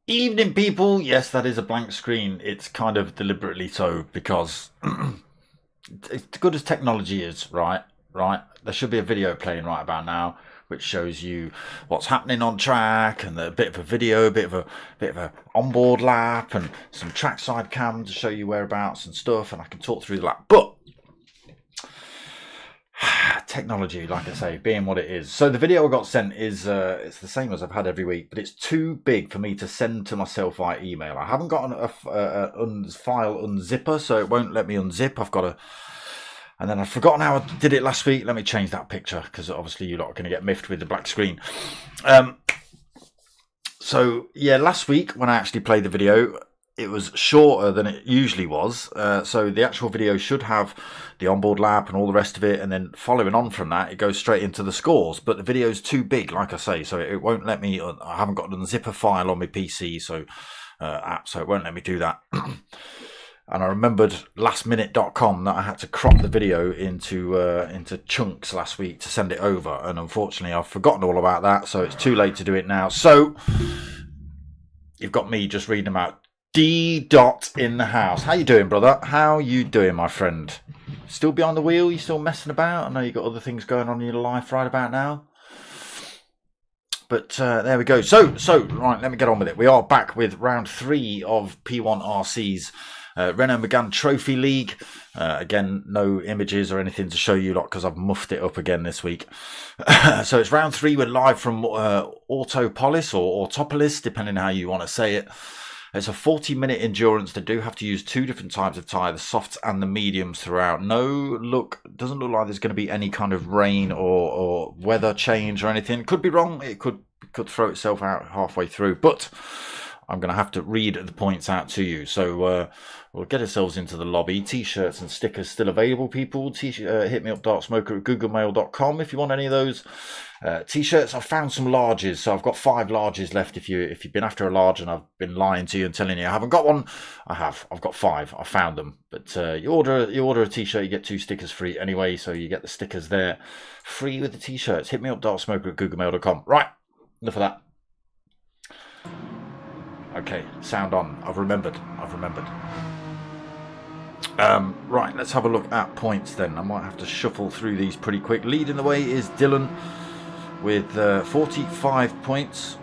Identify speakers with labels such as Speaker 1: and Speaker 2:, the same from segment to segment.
Speaker 1: Evening, people. Yes, that is a blank screen. It's kind of deliberately so because as good as technology is, right? Right. There should be a video playing right about now, which shows you what's happening on track and a bit of a video, a bit of a onboard lap, and some trackside cam to show you whereabouts and stuff. And I can talk through the lap, but technology, like I say, being what it is. So the video I got sent is it's the same as I've had every week, but it's too big for me to send to myself via email. I haven't got a file unzipper, so it won't let me unzip. I've got to, and then I've forgotten how I did it last week. Let me change that picture because obviously you're not going to get miffed with the black screen. So yeah, last week when I actually played the video, it was shorter than it usually was. So the actual video should have the onboard lap and all the rest of it, and then following on from that, it goes straight into the scores. But the video's too big, like I say, so it won't let me. I haven't got an unzipper file on my PC, so app, so it won't let me do that. And I remembered lastminute.com that I had to crop the video into chunks last week to send it over, and unfortunately I've forgotten all about that, so it's too late to do it now. So you've got me just reading them out. D. Dot in the house. How you doing, brother? How you doing, my friend? Still behind the wheel? You still messing about? I know you got other things going on in your life right about now. But there we go. So right, let me get on with it. We are back with round 3 of P1RCs Renault Megane Trophy League. Again, no images or anything to show you lot because I've muffed it up again this week. So it's round 3. We're live from Autopolis or Autopolis, depending on how you want to say it. It's a 40-minute endurance. They do have to use 2 different types of tyre, the softs and the mediums throughout. Doesn't look like there's going to be any kind of rain or weather change or anything. Could be wrong. It could throw itself out halfway through. But I'm going to have to read the points out to you. So we'll get ourselves into the lobby. T-shirts and stickers still available, people. Hit me up, darksmoker@googlemail.com if you want any of those. T-shirts, I've found some larges, so I've got 5 larges left. If you've been after a large and I've been lying to you and telling you I haven't got one, I have. I've got 5. I found them. But you order a T-shirt, you get 2 stickers free anyway, so you get the stickers there free with the T-shirts. Hit me up, darksmoker@googlemail.com. Right, enough of that. Okay, sound on. I've remembered. Right, let's have a look at points then. I might have to shuffle through these pretty quick. Leading the way is Dylan with 45 points.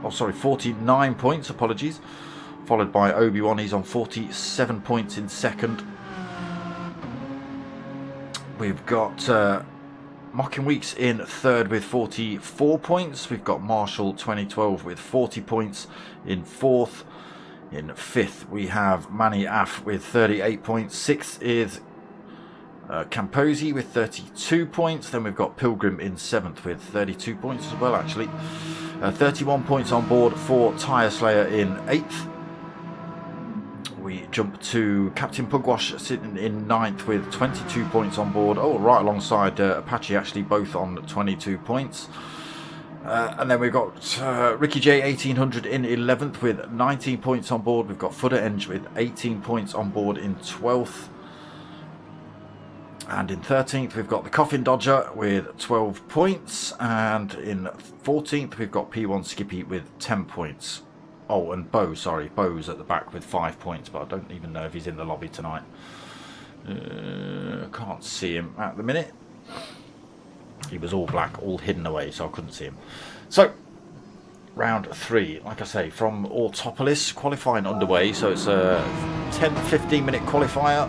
Speaker 1: 49 points, apologies. Followed by Obi-Wan, he's on 47 points in second. We've got Mocking Weeks in third with 44 points. We've got Marshall 2012 with 40 points in fourth. In fifth, we have Manny Aff with 38 points. Sixth is Camposi with 32 points. Then we've got Pilgrim in 7th with 32 points as well, actually. 31 points on board for Tyre Slayer in 8th. We jump to Captain Pugwash sitting in 9th with 22 points on board. Oh, right alongside Apache, actually, both on 22 points. And then we've got Ricky J 1800 in 11th with 19 points on board. We've got Footer Eng with 18 points on board in 12th. And in 13th, we've got the Coffin Dodger with 12 points. And in 14th, we've got P1 Skippy with 10 points. Oh, and Bo's at the back with 5 points, but I don't even know if he's in the lobby tonight. Can't see him at the minute. He was all black, all hidden away, so I couldn't see him. So, round 3, like I say, from Autopolis, qualifying underway. So it's a 10-15 minute qualifier.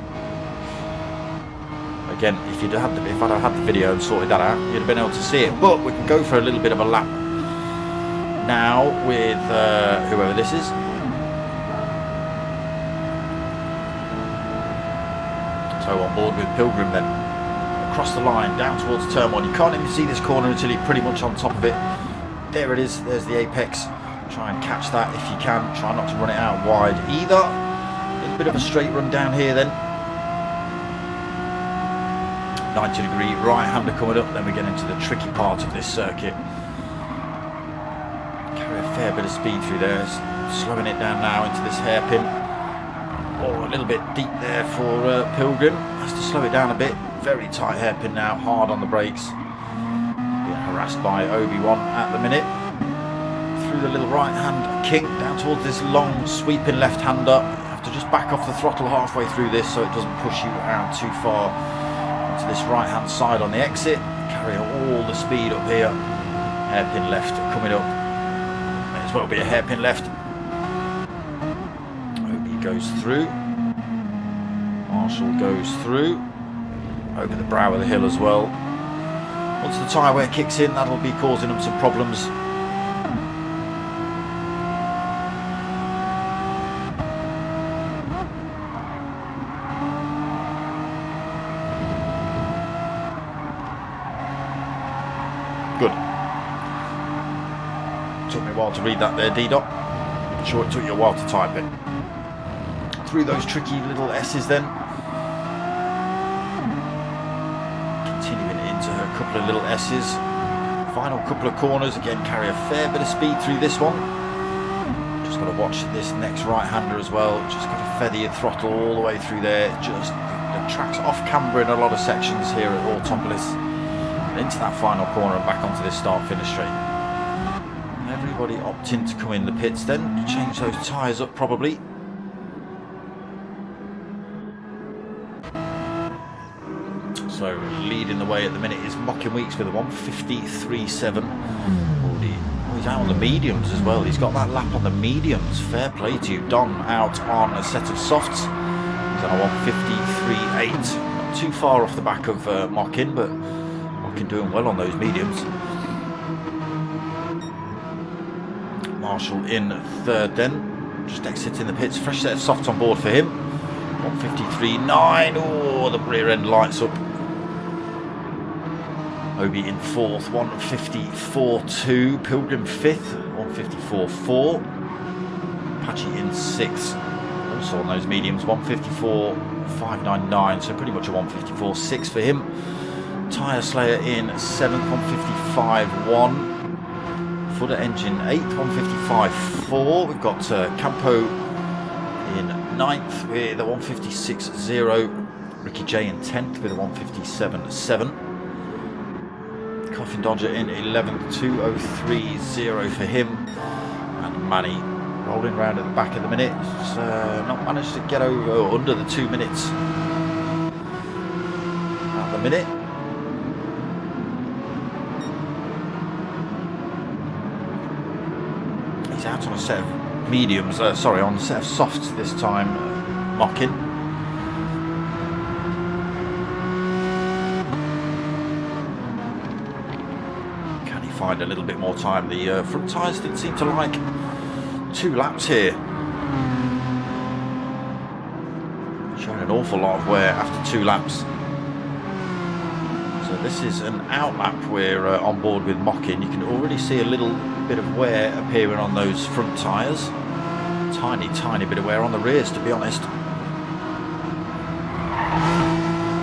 Speaker 1: Again, if I'd have had the video and sorted that out, you'd have been able to see it. But we can go for a little bit of a lap now with whoever this is. So on board with Pilgrim then. Across the line, down towards turn 1. You can't even see this corner until you're pretty much on top of it. There it is, there's the apex. Try and catch that if you can. Try not to run it out wide either. A little bit of a straight run down here then. 90-degree right-hander coming up, then we get into the tricky part of this circuit. Carry a fair bit of speed through there, slowing it down now into this hairpin. Oh, a little bit deep there for Pilgrim, has to slow it down a bit. Very tight hairpin now, hard on the brakes. Being harassed by Obi-Wan at the minute. Through the little right-hand kink, down towards this long sweeping left-hander. You have to just back off the throttle halfway through this so it doesn't push you around too far. To this right hand side on the exit, carry all the speed up here. Hairpin left coming up, may as well be a hairpin left. Obi goes through, Marshall goes through, over the brow of the hill as well. Once the tyre wear kicks in, that'll be causing them some problems. Good. Took me a while to read that there, D-Dot. I'm sure it took you a while to type it. Through those tricky little S's then. Continuing into a couple of little S's. Final couple of corners. Again, carry a fair bit of speed through this one. Just got to watch this next right-hander as well. Just got to feather your throttle all the way through there. Just the track's off camber in a lot of sections here at Autopolis. Into that final corner and back onto this start-finish straight. Everybody opting to come in the pits then. Change those tyres up probably. So leading the way at the minute is Mocking Weeks with a 1:53.7. He's out on the mediums as well. He's got that lap on the mediums. Fair play to you. Don out on a set of softs. He's on a 1:53.8. Not too far off the back of Mocking, but doing well on those mediums. Marshall in third then, just exiting the pits. Fresh set of softs on board for him. 1:53.9. Oh, the rear end lights up. Obi in fourth, 1:54.2. Pilgrim fifth, 1:54.4. Apache in sixth, also on those mediums, 1:54.599. So pretty much a 1:54.6 for him. Tyre Slayer in 7th, 1:55.1. Footer Engine 8th, 1:55.4. We've got Campo in 9th with a 1:56.0. Ricky J in 10th with a 1:57.7. Coffin Dodger in 11th, 2:03.0 for him. And Manny rolling around at the back at the minute. He's not managed to get over under the 2 minutes at the minute. Out on a set of mediums, on a set of softs this time, Mocking. Can he find a little bit more time? The front tyres didn't seem to like 2 laps here. Showing an awful lot of wear after 2 laps. So this is an out lap. We're on board with Mocking. You can already see a little bit of wear appearing on those front tyres. Tiny bit of wear on the rears, to be honest.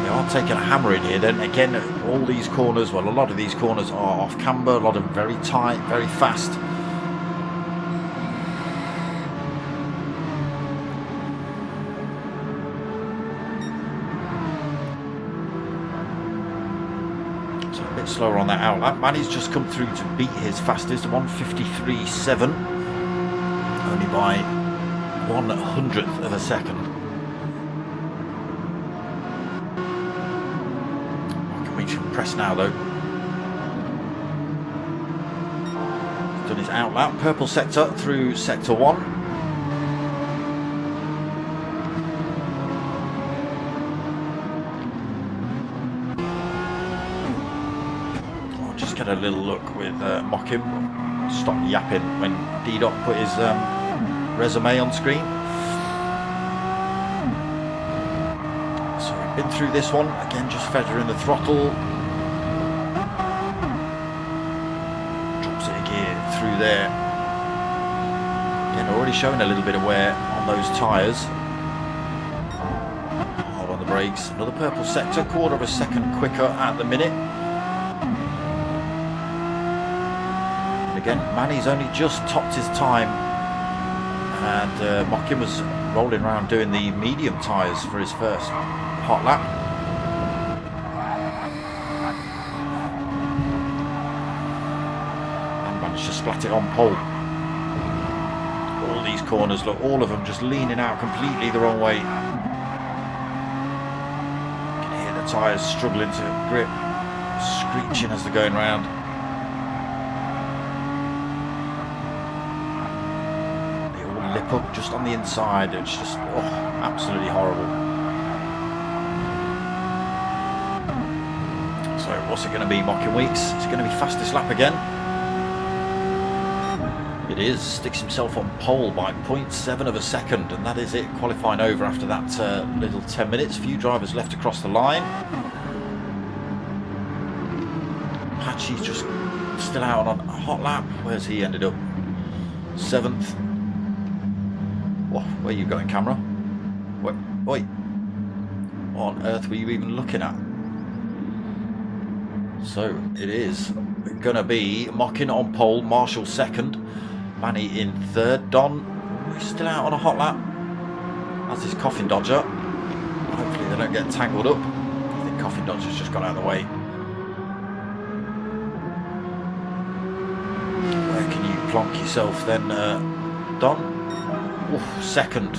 Speaker 1: They are taking a hammer in here then. Again, all these corners, well, a lot of these corners are off camber, a lot of them very tight, very fast. Slower on that out lap. Manny's just come through to beat his fastest, 1:53.7, only by 1/100th of a second. Mocking Weeks can press now though. He's done his out lap, purple sector through sector 1. a little look with Mockin. Stop yapping when D-Dot put his resume on screen. So we've been through this one again, just feathering the throttle. Drops it a gear through there. Again, already showing a little bit of wear on those tyres. Hold on the brakes. Another purple sector, quarter of a second quicker at the minute. And again, Manny's only just topped his time, and Mockin was rolling around doing the medium tyres for his first hot lap. And managed to splat it on pole. All these corners, look, all of them just leaning out completely the wrong way. You can hear the tyres struggling to grip, screeching as they're going round. They all lip up just on the inside. It's just absolutely horrible. So what's it going to be, Mockin Weeks? It's going to be fastest lap again. It is. Sticks himself on pole by 0.7 of a second, and that is it. Qualifying over after that little 10 minutes. Few drivers left across the line. Patchy's just still out on a hot lap. Where's he ended up? 7th. Whoa, where are you going, camera? Wait, what on earth were you even looking at? So it is going to be Mockin on pole, Marshall second, Manny in third. Don, he's still out on a hot lap, as is Coffin Dodger. Hopefully they don't get tangled up. I think Coffin Dodger's just got out of the way. Where can you plonk yourself then, Don? Oof, second.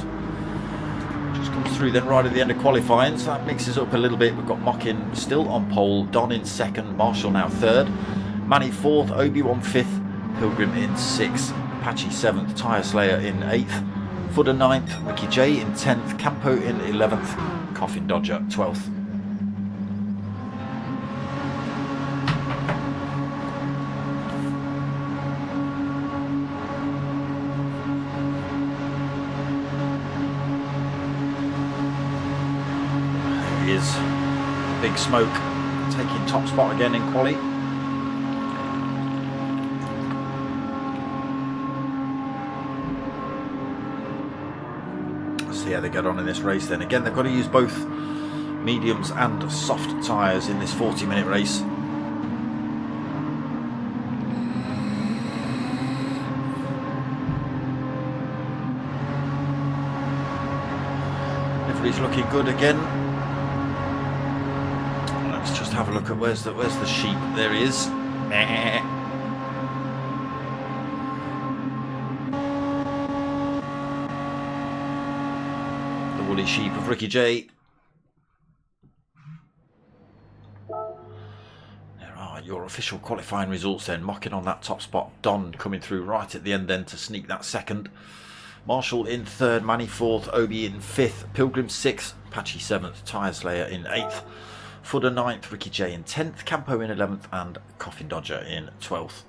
Speaker 1: Just comes through then right at the end of qualifying, so that mixes up a little bit. We've got Mockin still on pole, Don in second, Marshall now third, Manny fourth, Obi-Wan fifth, Pilgrim in sixth, Patchy seventh, Tyre Slayer in 8th, Footer 9th, Ricky J in 10th, Campo in 11th, Coffin Dodger 12th. There he is, Big Smoke taking top spot again in quali. See how they get on in this race then. Again, they've got to use both mediums and soft tyres in this 40-minute race. Everybody's looking good again. Let's just have a look at where's the sheep. There he is. Woolly sheep of Ricky J. There are your official qualifying results then. Mockin on that top spot. Don coming through right at the end then to sneak that second. Marshall in third, Manny fourth, Obi in fifth, Pilgrim sixth, Patchy seventh, Tyre Slayer in 8th, Footer 9th, Ricky J in 10th, Campo in 11th, and Coffin Dodger in 12th.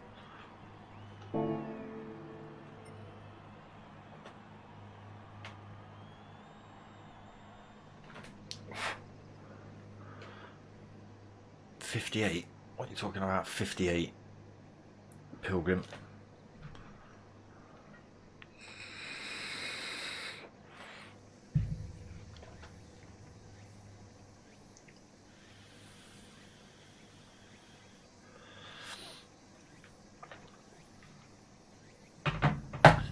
Speaker 1: $58. What are you talking about? 58. Pilgrim.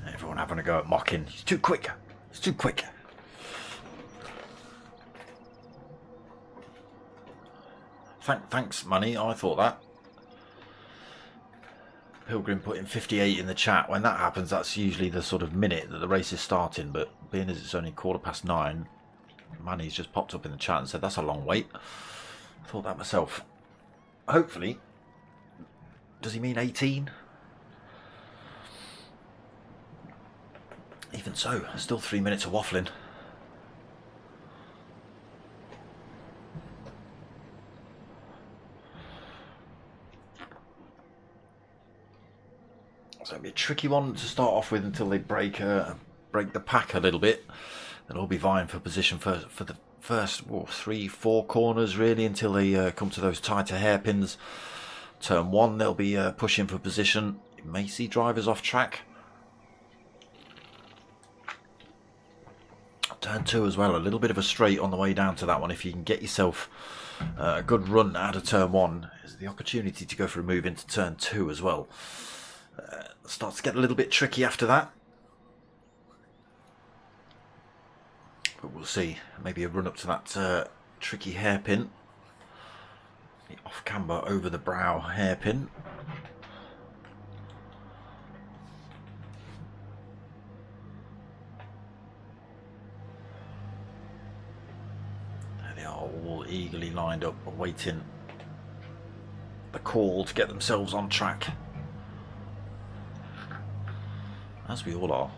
Speaker 1: Everyone having a go at Mockin. He's too quick. He's too quick. Thanks, Money. I thought that. Pilgrim put in 58 in the chat. When that happens, that's usually the sort of minute that the race is starting. But being as it's only 9:15, Money's just popped up in the chat and said that's a long wait. I thought that myself. Hopefully. Does he mean 18? Even so, still 3 minutes of waffling. tricky one to start off with until they break the pack a little bit. They'll all be vying for position for the first 3-4 corners really, until they come to those tighter hairpins. Turn 1 they'll be pushing for position. You may see drivers off track. Turn 2 as well, a little bit of a straight on the way down to that one. If you can get yourself a good run out of turn 1, is the opportunity to go for a move into turn 2 as well. Starts to get a little bit tricky after that, but we'll see. Maybe a run up to that tricky hairpin, the off camber over the brow hairpin. There they are, all eagerly lined up, awaiting the call to get themselves on track. As we all are.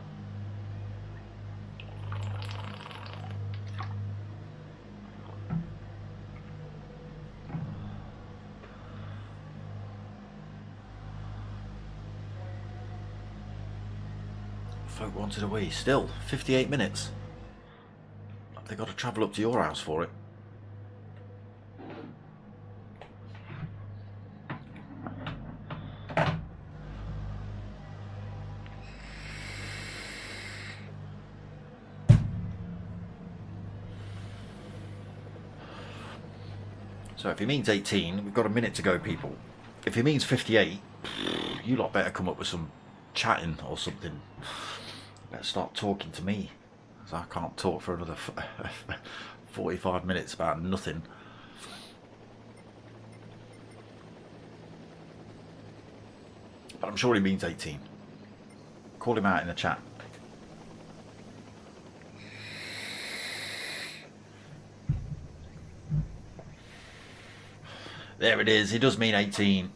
Speaker 1: Folk wanted away still. 58 minutes. They've got to travel up to your house for it. So if he means 18, we've got a minute to go, people. If he means 58, you lot better come up with some chatting or something. Better start talking to me, because I can't talk for another 45 minutes about nothing. But I'm sure he means 18. Call him out in the chat. There it is, he does mean 18.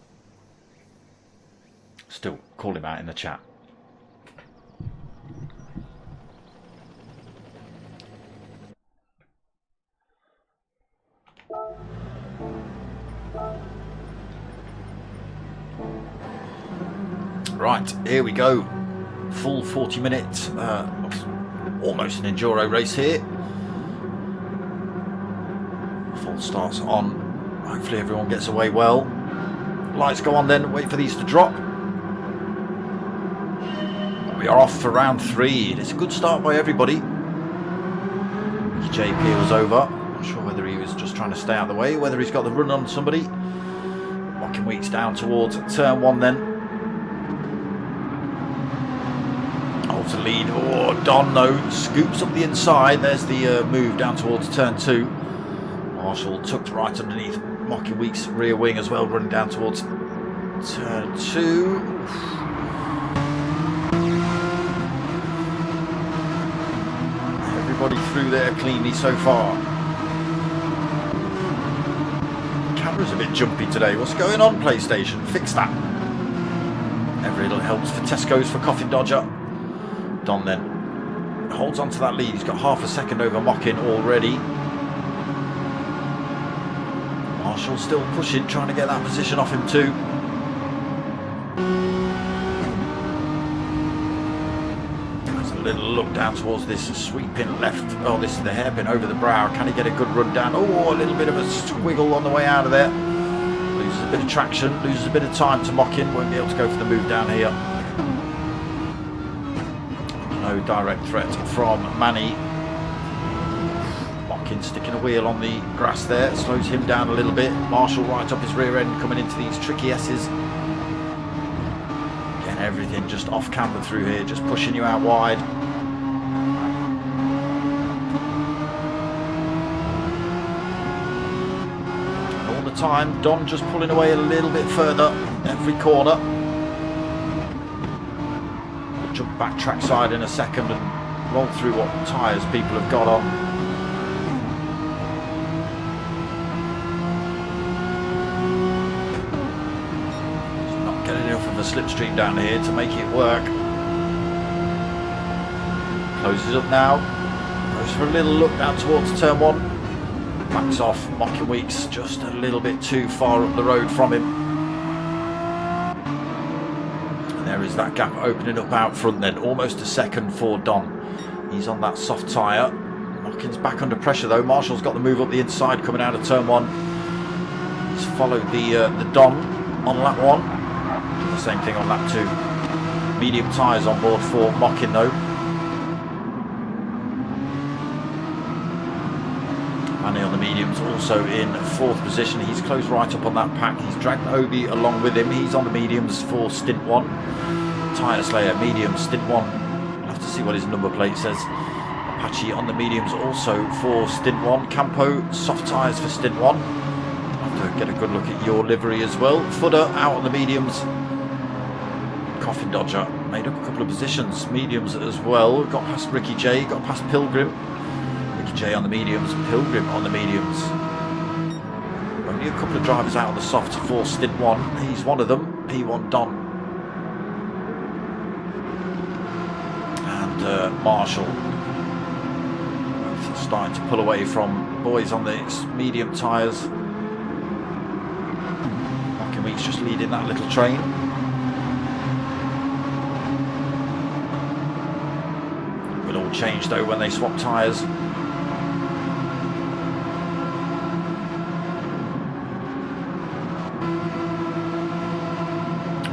Speaker 1: Still, call him out in the chat. Right, here we go. Full 40 minutes, almost an enduro race here. Full starts on. Hopefully everyone gets away well. Lights go on then, wait for these to drop. We are off for round 3. It's a good start by everybody. JP was over. Not sure whether he was just trying to stay out of the way, whether he's got the run on somebody. Mocking Weeks down towards turn 1 then. Oh, to lead. Oh, Don though scoops up the inside. There's the move down towards turn 2. Marshall tucked right underneath Mocking Weeks' rear wing as well, running down towards turn 2. Everybody through there cleanly so far. The camera's a bit jumpy today. What's going on, PlayStation? Fix that. Every little helps for Tesco's for Coffin Dodger. Don then holds on to that lead. He's got half a second over Mocking already. Marshall still pushing, trying to get that position off him too. There's a little look down towards this sweeping left. Oh, this is the hairpin over the brow. Can he get a good run down? Oh, a little bit of a squiggle on the way out of there. Loses a bit of traction, loses a bit of time to Mocking. Won't be able to go for the move down here. No direct threat from Manny. Sticking a wheel on the grass there, slows him down a little bit. Marshall right up his rear end, coming into these tricky S's. Again, everything just off camber through here, just pushing you out wide. And all the time, Don just pulling away a little bit further every corner. We'll jump back trackside in a second and roll through what tyres people have got on. The slipstream down here to make it work. Closes up now. Goes for a little look down towards turn 1. Backs off. Mocking Weeks just a little bit too far up the road from him. And there is that gap opening up out front then? Almost a second for Don. He's on that soft tyre. Mockin's back under pressure though. Marshall's got the move up the inside coming out of turn 1. He's followed the Don on lap 1. The same thing on lap 2. Medium tyres on board for Mockin though. Manny on the mediums also in 4th position. He's closed right up on that pack. He's dragged Obi along with him. He's on the mediums for stint 1. Tyre Slayer, medium, stint 1. I'll have to see what his number plate says. Apache on the mediums also for stint 1. Campo, soft tyres for stint 1. I'll have to get a good look at your livery as well. Footer out on the mediums. Coffin Dodger made up a couple of positions. Mediums as well. Got past Ricky J, got past Pilgrim. J on the mediums, Pilgrim on the mediums. Only a couple of drivers out on the soft for stint 1. He's one of them, P1 Don. And Marshall. Both starting to pull away from boys on the medium tyres. Mockin Weeks just leading that little train. Will all change though when they swap tyres.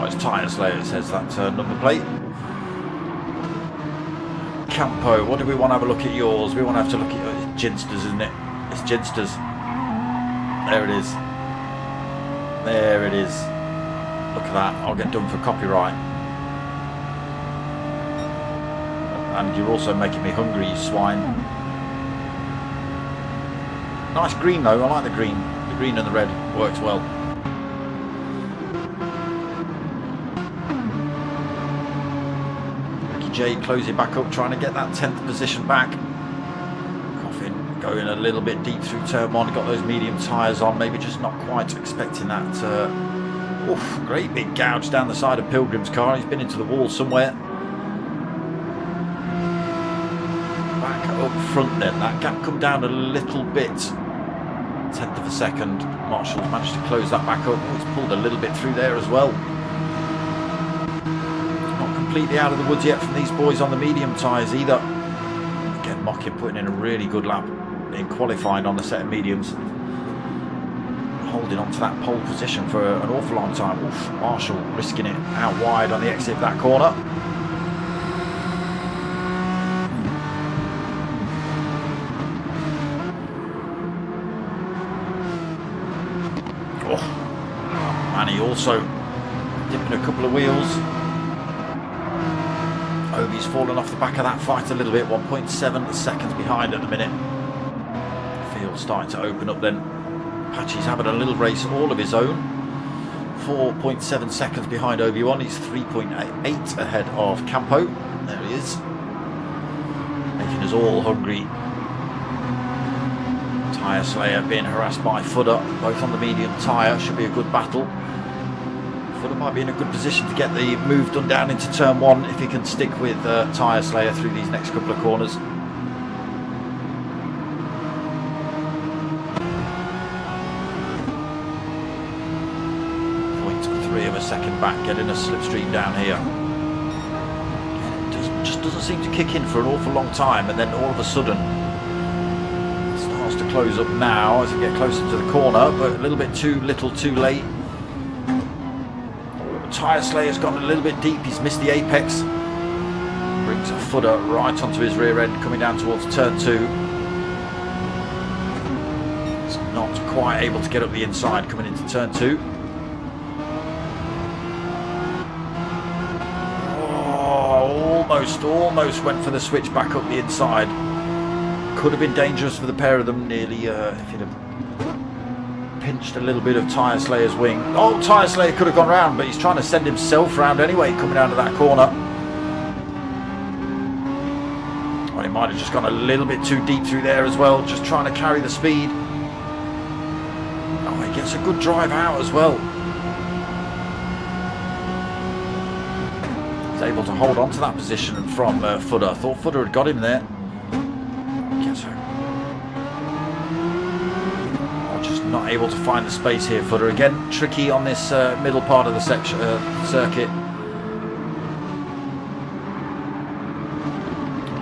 Speaker 1: It's Tyre Slayer, it says that number plate. Campo, what do we want to have a look at yours? We want to have to look at it's Ginsters, isn't it? It's Ginsters. There it is. There it is. Look at that. I'll get done for copyright. And you're also making me hungry, you swine. Nice green though. I like the green. The green and the red works well. J closing back up, trying to get that 10th position back. Coffin going a little bit deep through turn 1, got those medium tyres on, maybe just not quite expecting that. Oof, great big gouge down the side of Pilgrim's car. He's been into the wall somewhere. Back up front then, that gap come down a little bit. 10th of a second. Marshall's managed to close that back up. Oh, he's pulled a little bit through there as well. Completely out of the woods yet from these boys on the medium tyres either. Again, Mockin putting in a really good lap in qualifying on the set of mediums. Holding on to that pole position for an awful long time. Oof, Marshall risking it out wide on the exit of that corner. Oh, and he also dipping a couple of wheels. Obi's fallen off the back of that fight a little bit, 1.7 seconds behind at the minute. Field starting to open up then. Apache's having a little race all of his own. 4.7 seconds behind Obi-Wan. He's 3.8 ahead of Campo. There he is. Making us all hungry. Tyre Slayer being harassed by Footer, both on the medium tyre. Should be a good battle. Footer might be in a good position to get the move done down into turn 1 if he can stick with Tyre Slayer through these next couple of corners. 0.3 of a second back, getting a slipstream down here. It just doesn't seem to kick in for an awful long time, and then all of a sudden it starts to close up now as we get closer to the corner, but a little bit too little too late. Tyre Slayer's gone a little bit deep, he's missed the apex. Brings a Footer right onto his rear end coming down towards turn 2. He's not quite able to get up the inside coming into turn 2. Oh, almost went for the switch back up the inside. Could have been dangerous for the pair of them, nearly if he'd have pinched a little bit of Tyre Slayer's wing. Oh, Tyre Slayer could have gone round, but he's trying to send himself round anyway, coming out of that corner. Well, he might have just gone a little bit too deep through there as well, just trying to carry the speed. Oh, he gets a good drive out as well. He's able to hold on to that position from Footer. I thought Footer had got him there. Not able to find the space here, Footer again. Tricky on this middle part of the section, circuit.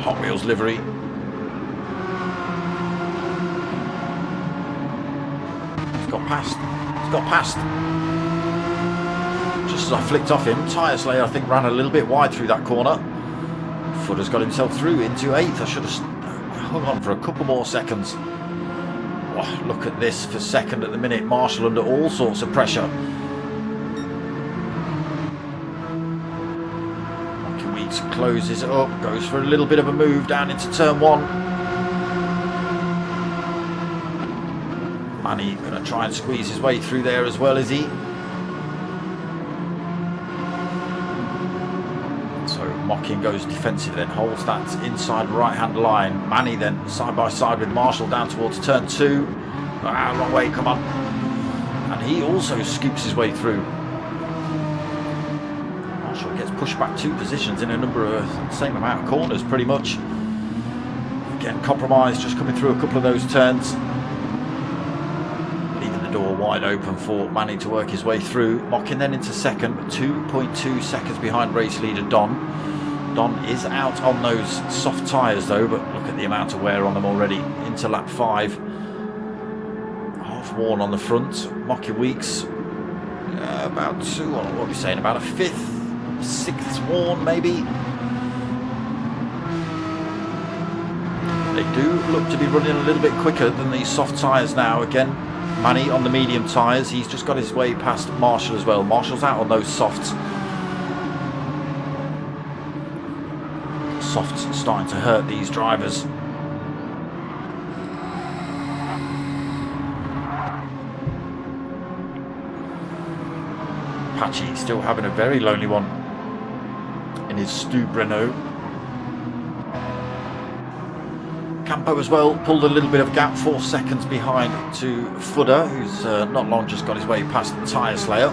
Speaker 1: Hot Wheels livery. He's got past. He's got past. Just as I flicked off him, Tyre Slayer I think ran a little bit wide through that corner. Footer's got himself through into 8th. I should have hung on for a couple more seconds. Oh, look at this for 2nd at the minute. Marshall under all sorts of pressure. Weeks closes it up, goes for a little bit of a move down into turn 1. Manny going to try and squeeze his way through there as well, is he? So Mocking goes defensive, then holds that inside right hand line. Manny then side by side with Marshall down towards turn 2. Long way, come on. And he also scoops his way through. Marshall gets pushed back 2 positions in a number of same amount of corners pretty much. Again, compromise just coming through a couple of those turns. Leaving the door wide open for Manny to work his way through. Mocking then into 2nd, 2.2 seconds behind race leader Don. Don is out on those soft tyres though, but look at the amount of wear on them already. Into lap 5. Half worn on the front. Mocking Weeks about 2, what are we saying, about a 5th, 6th worn maybe. They do look to be running a little bit quicker than these soft tyres now. Again, Manny on the medium tyres. He's just got his way past Marshall as well. Marshall's out on those softs. Softs starting to hurt these drivers. Apache still having a very lonely one in his Renault. Campo as well pulled a little bit of gap, 4 seconds behind to Footer, who's not long just got his way past the Tyre Slayer.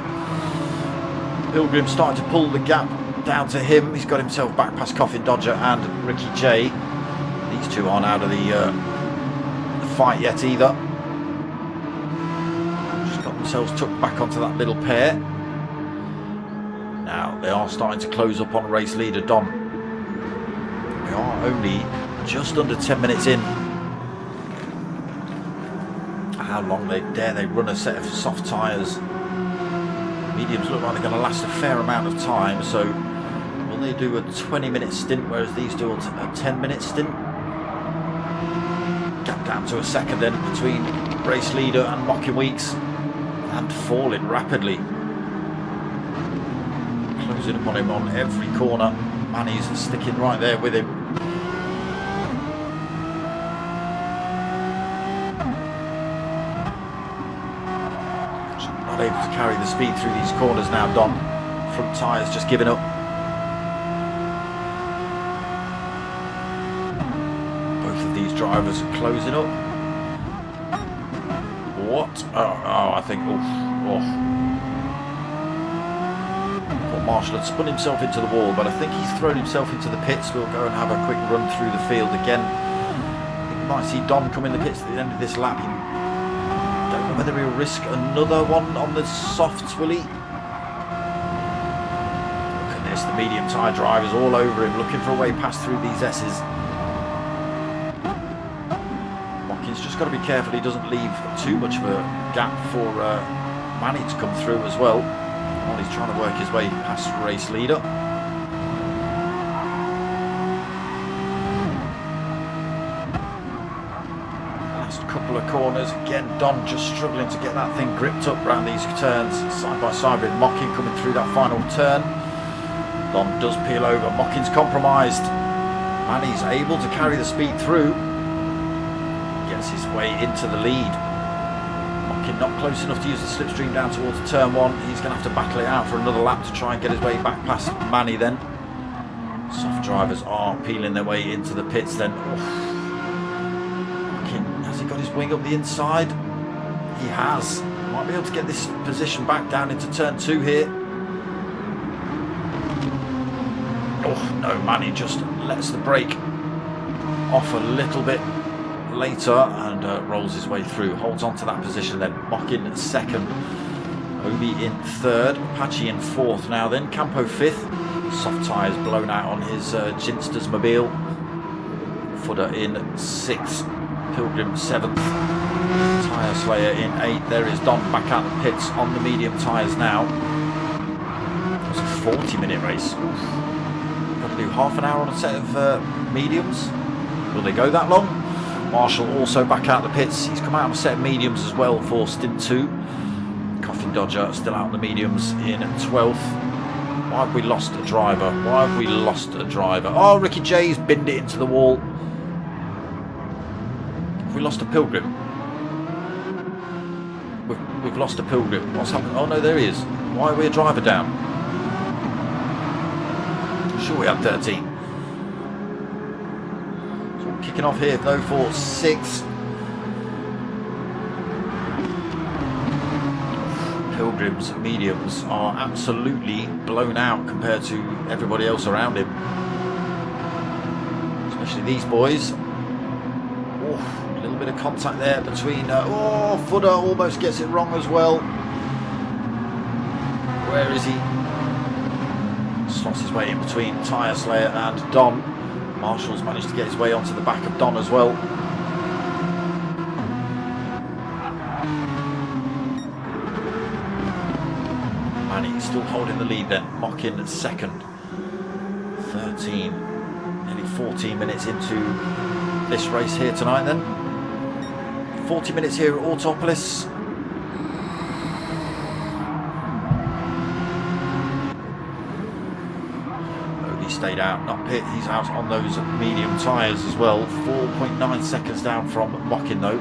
Speaker 1: Pilgrim starting to pull the gap down to him. He's got himself back past Coffin Dodger and Ricky J. These two aren't out of the fight yet either. Just got themselves tucked back onto that little pair. Now they are starting to close up on race leader Don. They are only just under 10 minutes in. How long dare they run a set of soft tyres? Mediums look like they're going to last a fair amount of time, so will they do a 20-minute stint, whereas these do a 10-minute stint? Gap down to a second then between race leader and Mocking Weeks, and falling rapidly. Closing upon him on every corner. Manny's sticking right there with him. Not able to carry the speed through these corners now, Don. Front tyres just giving up. Both of these drivers are closing up. What? Oh, I think... Marshall had spun himself into the wall, but I think he's thrown himself into the pits. We'll go and have a quick run through the field again. I think we might see Don come in the pits at the end of this lap. I don't know whether he'll risk another one on the softs, will he? Look at this, the medium tyre drivers all over him, looking for a way past through these S's. Watkins just got to be careful he doesn't leave too much of a gap for Manny to come through as well. While he's trying to work his way past race leader. Last couple of corners, again Don just struggling to get that thing gripped up around these turns, side by side with Mocking coming through that final turn. Don does peel over, Mocking's compromised. Manny's able to carry the speed through. Gets his way into the lead. Not close enough to use the slipstream down towards turn 1. He's going to have to battle it out for another lap to try and get his way back past Manny then. Soft drivers are peeling their way into the pits then. Has he got his wing up the inside? He has. Might be able to get this position back down into turn 2 here. Oh no, Manny just lets the brake off a little bit later and rolls his way through, holds on to that position then. Mocking 2nd, Obi in 3rd, Apache in 4th now then, Campo 5th, soft tyres blown out on his Ginsters mobile. Footer in 6th. Pilgrim 7th. Tyre Slayer in 8th. There is Don back out the pits on the medium tyres now. It's a 40-minute race. Got to do half an hour on a set of mediums. Will they go that long? Marshall also back out the pits. He's come out on a set of mediums as well for stint 2. Coffin Dodger still out on the mediums in 12th. Why have we lost a driver? Why have we lost a driver? Oh, Ricky J's binned it into the wall. Have we lost a Pilgrim? We've lost a Pilgrim. What's happened? Oh no, there he is. Why are we a driver down? I'm sure we had 13. So we're kicking off here, though, for 6th. Pilgrim's mediums are absolutely blown out compared to everybody else around him. Especially these boys. Oh, a little bit of contact there between... Footer almost gets it wrong as well. Where is he? Slots his way in between Tyre Slayer and Don. Marshall's managed to get his way onto the back of Don as well. Still holding the lead then. Mockin 2nd. 13, nearly 14 minutes into this race here tonight then. 40 minutes here at Autopolis. Odie stayed out, not pit. He's out on those medium tyres as well. 4.9 seconds down from Mockin though.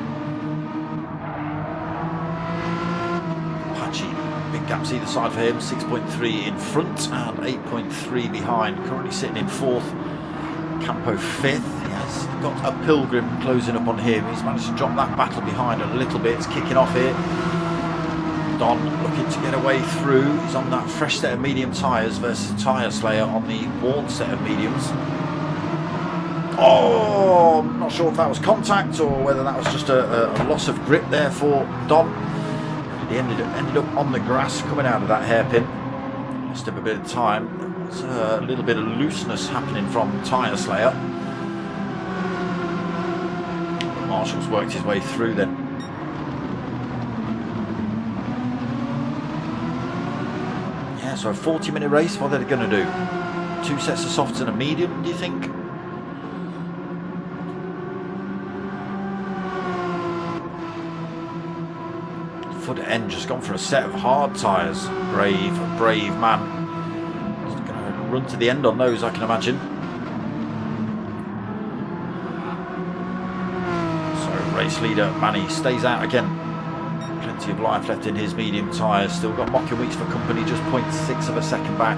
Speaker 1: Gaps either side for him, 6.3 in front and 8.3 behind. Currently sitting in 4th. Campo 5th. He has got a Pilgrim closing up on him. He's managed to drop that battle behind a little bit. It's kicking off here. Don looking to get away through. He's on that fresh set of medium tyres versus Tyre Slayer on the worn set of mediums. Oh, I'm not sure if that was contact or whether that was just a loss of grip there for Don. He ended up on the grass coming out of that hairpin. Lost him a bit of time. There's a little bit of looseness happening from Tyre Slayer. But Marshall's worked his way through then. Yeah, so a 40-minute race. What are they going to do? 2 sets of softs and a medium, do you think? Footer end just gone for a set of hard tyres. Brave man. He's going to run to the end on those, I can imagine. So race leader Manny stays out again. Plenty of life left in his medium tyres. Still got Mockin weeks for company, just 0.6 of a second back.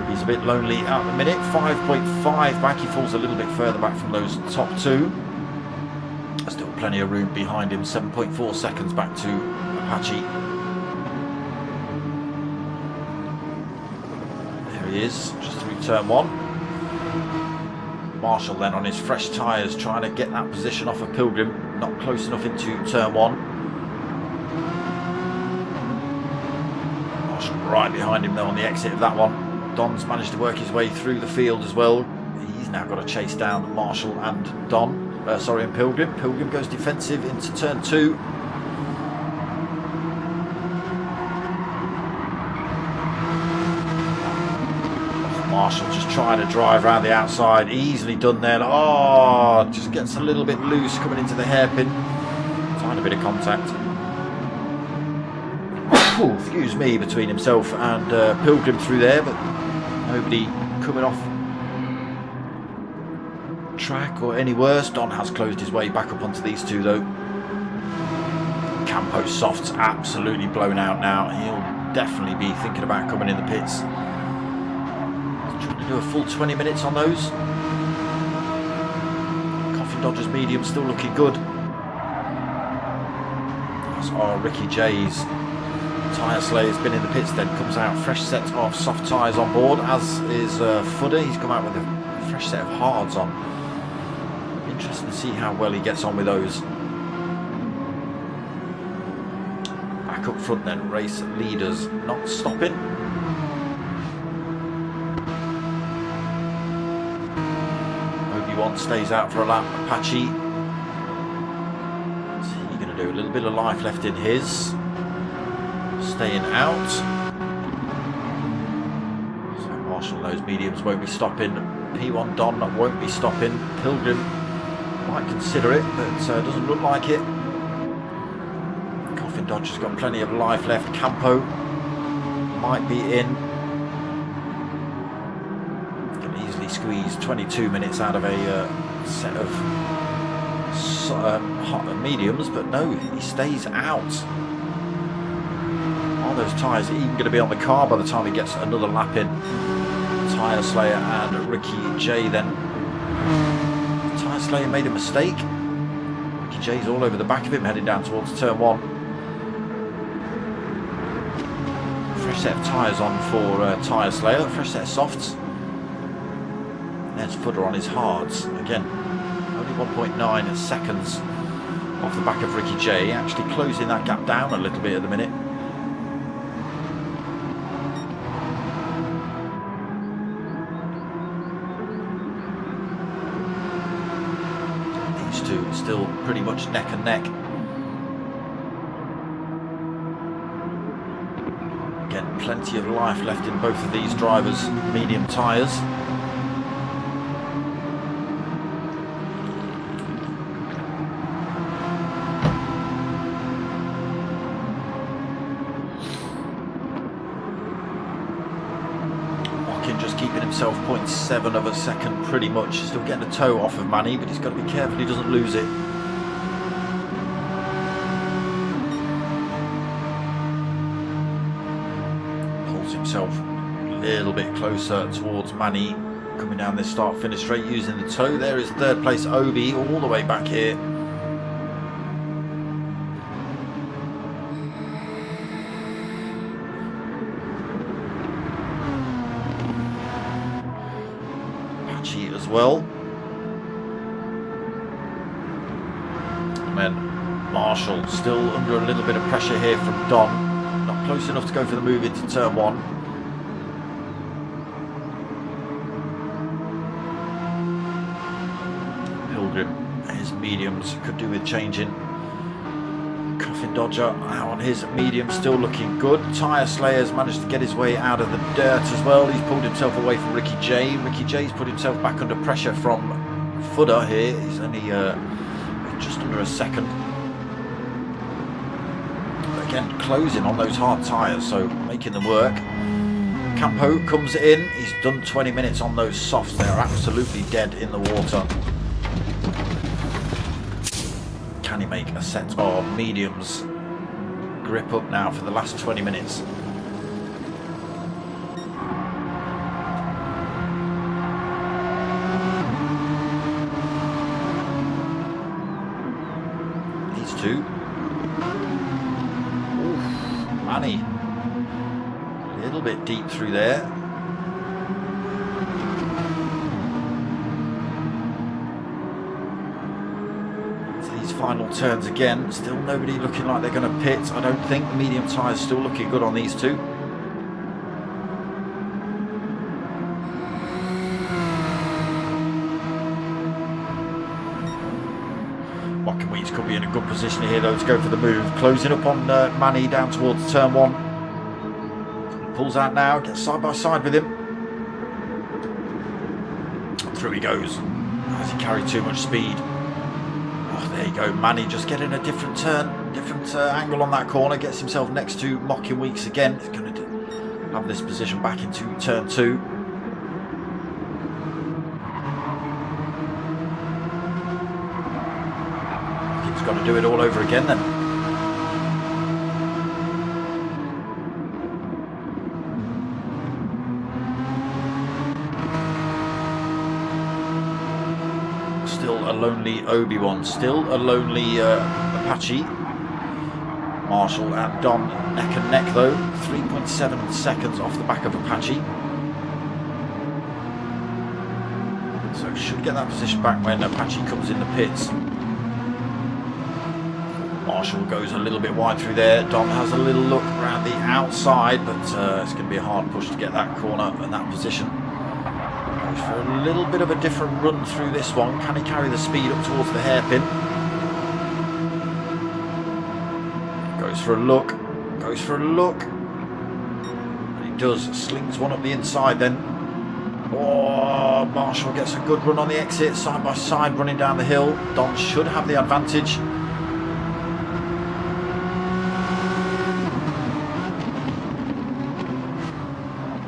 Speaker 1: He's a bit lonely at the minute, 5.5 back. He falls a little bit further back from those top 2. Still plenty of room behind him, 7.4 seconds back to Apache. There he is, just through turn 1. Marshall then on his fresh tyres trying to get that position off of Pilgrim, not close enough into turn 1. Marshall right behind him though on the exit of that one. Don's managed to work his way through the field as well. He's now got to chase down Marshall and and Pilgrim. Pilgrim goes defensive into turn 2. Marshall just trying to drive around the outside. Easily done there. Oh, just gets a little bit loose coming into the hairpin. Tiny bit of contact. Oh, excuse me, between himself and Pilgrim through there, but nobody coming off track or any worse. Don has closed his way back up onto these two though. Campo Soft's absolutely blown out now. He'll definitely be thinking about coming in the pits. He's trying to do a full 20 minutes on those. Coffin Dodgers medium still looking good. That's our Ricky J's. Tyre Slayer's been in the pits then, comes out fresh set of soft tyres on board, as is Footer. He's come out with a fresh set of hards on. Interesting to see how well he gets on with those. Back up front then. Race leaders not stopping. Obi-Wan stays out for a lap. Apache. What's he going to do? A little bit of life left in his. Staying out. So Marshall and those mediums won't be stopping. P1 Don won't be stopping. Pilgrim might consider it, but doesn't look like it. Coffin Dodger's got plenty of life left. Campo might be in. Can easily squeeze 22 minutes out of a set of mediums, but no, he stays out. Are those tyres even going to be on the car by the time he gets another lap in? Tyre Slayer and Ricky J then. Tyre Slayer made a mistake. Ricky J's all over the back of him heading down towards turn 1. Fresh set of tyres on for Tyre Slayer, fresh set of softs. There's footer on his hards. Again, only 1.9 seconds off the back of Ricky J, actually closing that gap down a little bit at the minute. Still pretty much neck and neck. Again, plenty of life left in both of these drivers' medium tyres. Just keeping himself 0.7 of a second pretty much. Still getting a toe off of Manny, but he's got to be careful he doesn't lose it. Pulls himself a little bit closer towards Manny, coming down this start-finish straight using the toe. There is third place Obi all the way back here. As well. And then Marshall still under a little bit of pressure here from Don. Not close enough to go for the move into turn 1. Pilgrim, his mediums could do with changing. Coffin Dodger out on his medium, still looking good. Tyre Slayer's managed to get his way out of the dirt as well. He's pulled himself away from Ricky J. Ricky J's put himself back under pressure from Footer here. He's only just under a second. But again, closing on those hard tyres, so making them work. Campo comes in. He's done 20 minutes on those softs. They're absolutely dead in the water. Can he make a set of mediums grip up now for the last 20 minutes? These two. Oof, Manny. A little bit deep through there. Final turns again, still nobody looking like they're going to pit. I don't think the medium tyres still looking good on these two. Wacken Weeks could be in a good position here though to go for the move. Closing up on Manny down towards turn 1. Pulls out now, gets side by side with him. Through he goes. Has he carried too much speed? There you go, Manny just getting a different turn, different angle on that corner, gets himself next to Mocking Weeks again. He's going to have this position back into turn 2. He's got to do it all over again then. Still a lonely Obi-Wan, still a lonely Apache. Marshall and Don neck and neck though, 3.7 seconds off the back of Apache. So should get that position back when Apache comes in the pits. Marshall goes a little bit wide through there. Don has a little look around the outside, but it's going to be a hard push to get that corner and that position. Goes for a little bit of a different run through this one. Can he carry the speed up towards the hairpin? Goes for a look. Goes for a look. And he does. Slings one up the inside then. Oh, Marshall gets a good run on the exit, side by side running down the hill. Don should have the advantage.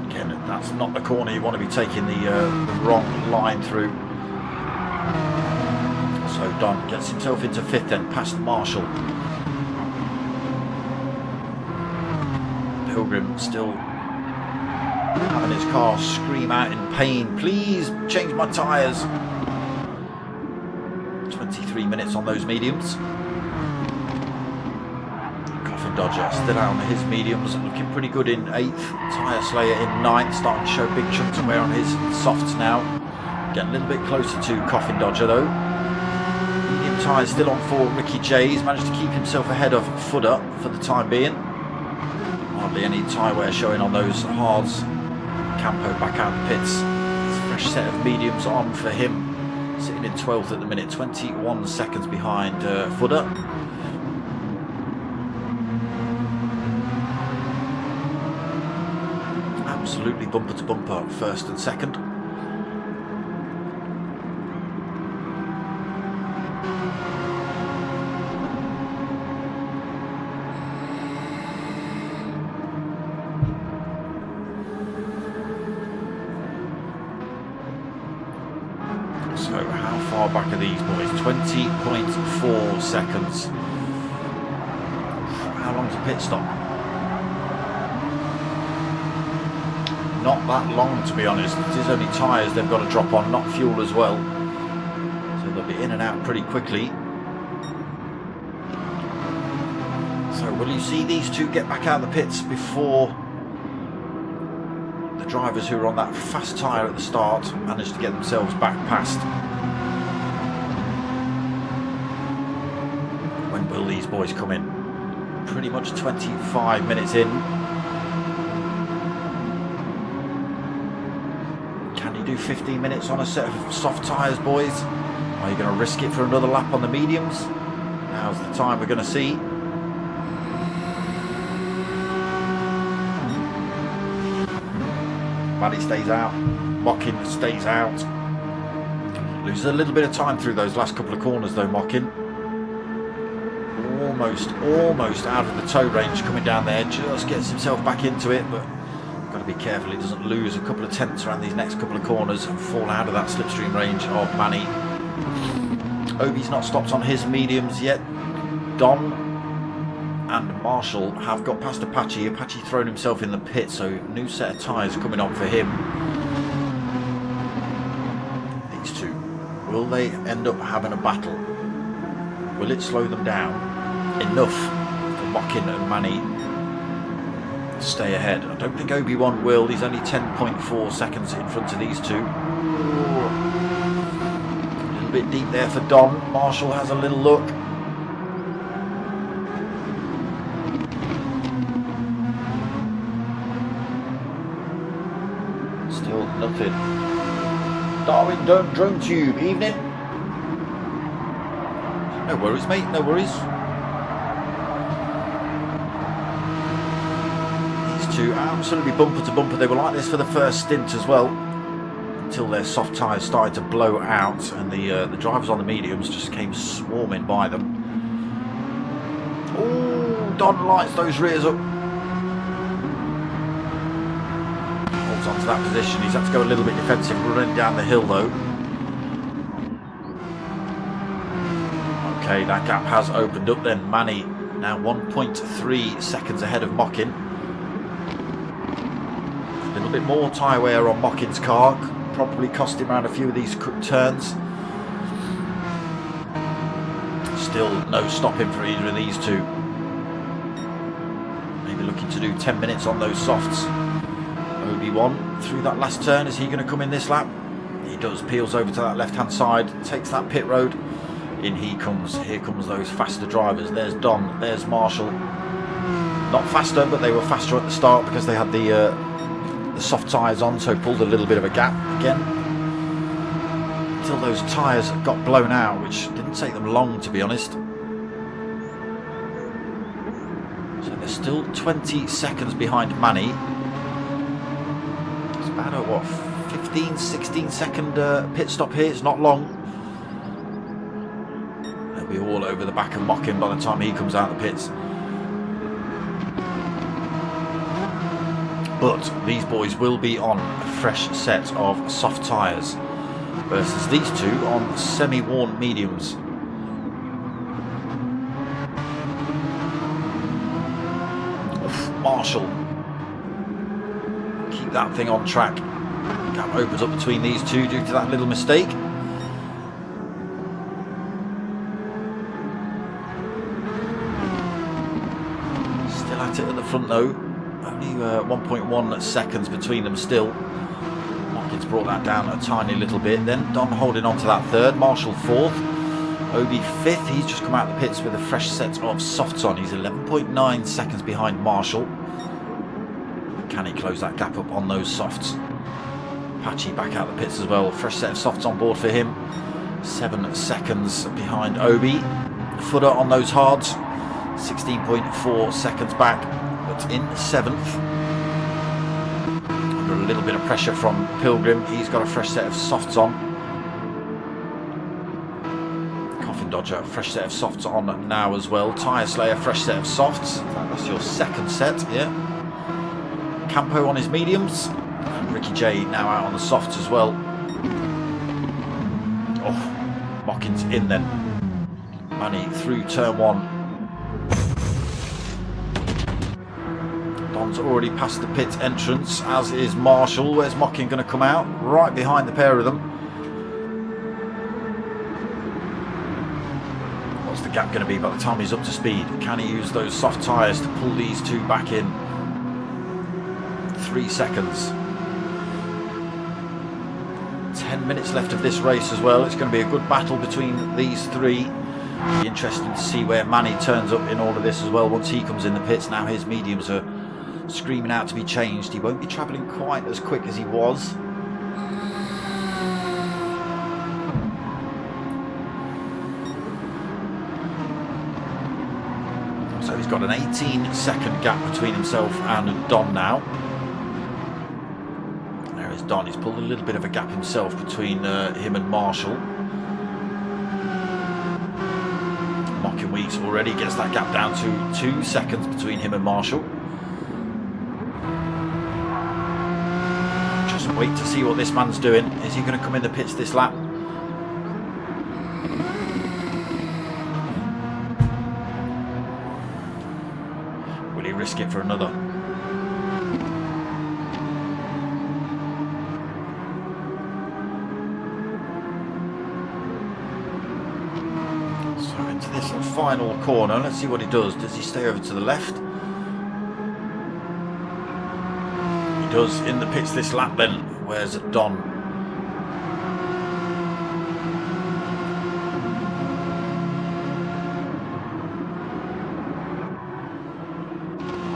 Speaker 1: Again, that's not the corner you want to be taking the wrong line through. So Don gets himself into 5th then, past Marshall. Pilgrim still having his car scream out in pain. Please change my tyres. 23 minutes on those mediums. Coffin Dodger still out on his mediums, looking pretty good in 8th. Tyre Slayer in 9th, starting to show big chunks of wear on his softs now. Getting a little bit closer to Coffin Dodger though. Medium tyres still on for Ricky J. He's managed to keep himself ahead of Footer for the time being. Hardly any tyre wear showing on those hards. Campo back out the pits. It's a fresh set of mediums on for him. Sitting in 12th at the minute, 21 seconds behind Footer. Absolutely bumper to bumper, 1st and 2nd. So how far back are these boys? 20.4 seconds. How long's a pit stop? Not that long, to be honest. It is only tyres they've got to drop on, not fuel as well. So they'll be in and out pretty quickly. So will you see these two get back out of the pits before the drivers who are on that fast tyre at the start manage to get themselves back past? When will these boys come in? Pretty much 25 minutes in. Can you do 15 minutes on a set of soft tyres, boys? Are you going to risk it for another lap on the mediums? Now's the time we're going to see. Maddie stays out, Mockin stays out. Loses a little bit of time through those last couple of corners though, Mockin. Almost out of the tow range coming down there, just gets himself back into it, but got to be careful he doesn't lose a couple of tenths around these next couple of corners and fall out of that slipstream range of Manny. Obi's not stopped on his mediums yet. Don and Marshall have got past Apache. Apache thrown himself in the pit, so new set of tyres coming on for him. These two, will they end up having a battle? Will it slow them down enough for Mockin and Manny to stay ahead? I don't think Obi-Wan will. He's only 10.4 seconds in front of these two. A little bit deep there for Don. Marshall has a little look. Still nothing. Darwin Drone Tube, evening. No worries, mate, no worries. These two absolutely bumper to bumper. They were like this for the first stint as well, until their soft tyres started to blow out and the drivers on the mediums just came swarming by them. Oh, Don lights those rears up. Holds on to that position. He's had to go a little bit defensive running down the hill though. Okay, that gap has opened up then. Manny now 1.3 seconds ahead of Mockin. A little bit more tyre wear on Mockin's car, probably cost him around a few of these turns. Still no stopping for either of these two. Maybe looking to do 10 minutes on those softs. Obi-Wan through that last turn. Is he going to come in this lap? He does. Peels over to that left hand side, takes that pit road. in he comes. Here comes those faster drivers. There's Don, there's Marshall. Not faster, but they were faster at the start because they had the soft tyres on, so pulled a little bit of a gap again. Until those tyres got blown out, which didn't take them long, to be honest. So they're still 20 seconds behind Manny. It's about a, what, 15, 16 second pit stop here. It's not long. They'll be all over the back of Mockin by the time he comes out of the pits. But these boys will be on a fresh set of soft tyres versus these two on semi-worn mediums. Oof, Marshall. Keep that thing on track. Gap opens up between these two due to that little mistake. Still at it at the front though. Only 1.1 seconds between them still. Mockin's brought that down a tiny little bit. Then Don holding on to that third. Marshall fourth. Obi fifth. He's just come out of the pits with a fresh set of softs on. He's 11.9 seconds behind Marshall. Can he close that gap up on those softs? Patchy back out of the pits as well. Fresh set of softs on board for him. 7 seconds behind Obi. Footer on those hards. 16.4 seconds back. But in 7th. Under a little bit of pressure from Pilgrim. He's got a fresh set of softs on. Coffin Dodger, fresh set of softs on now as well. Tyre Slayer, fresh set of softs. That's your second set, yeah. Campo on his mediums. And Ricky J now out on the softs as well. Oh, Mockin's in then. Money through turn 1. Don's already past the pit entrance, as is Marshall. Where's Mockin going to come out? Right behind the pair of them. What's the gap going to be by the time he's up to speed? Can he use those soft tyres to pull these two back in? 3 seconds. 10 minutes left of this race as well. It's going to be a good battle between these three. Be interesting to see where Manny turns up in all of this as well once he comes in the pits. Now his mediums are screaming out to be changed. He won't be travelling quite as quick as he was. So he's got an 18-second gap between himself and Don now. There is Don. He's pulled a little bit of a gap himself between him and Marshall. Mockin Weeks already gets that gap down to 2 seconds between him and Marshall. Wait to see what this man's doing. Is he going to come in the pits this lap? Will he risk it for another? So into this final corner. Let's see what he does. Does he stay over to the left? Does in the pits this lap then. Where's Don?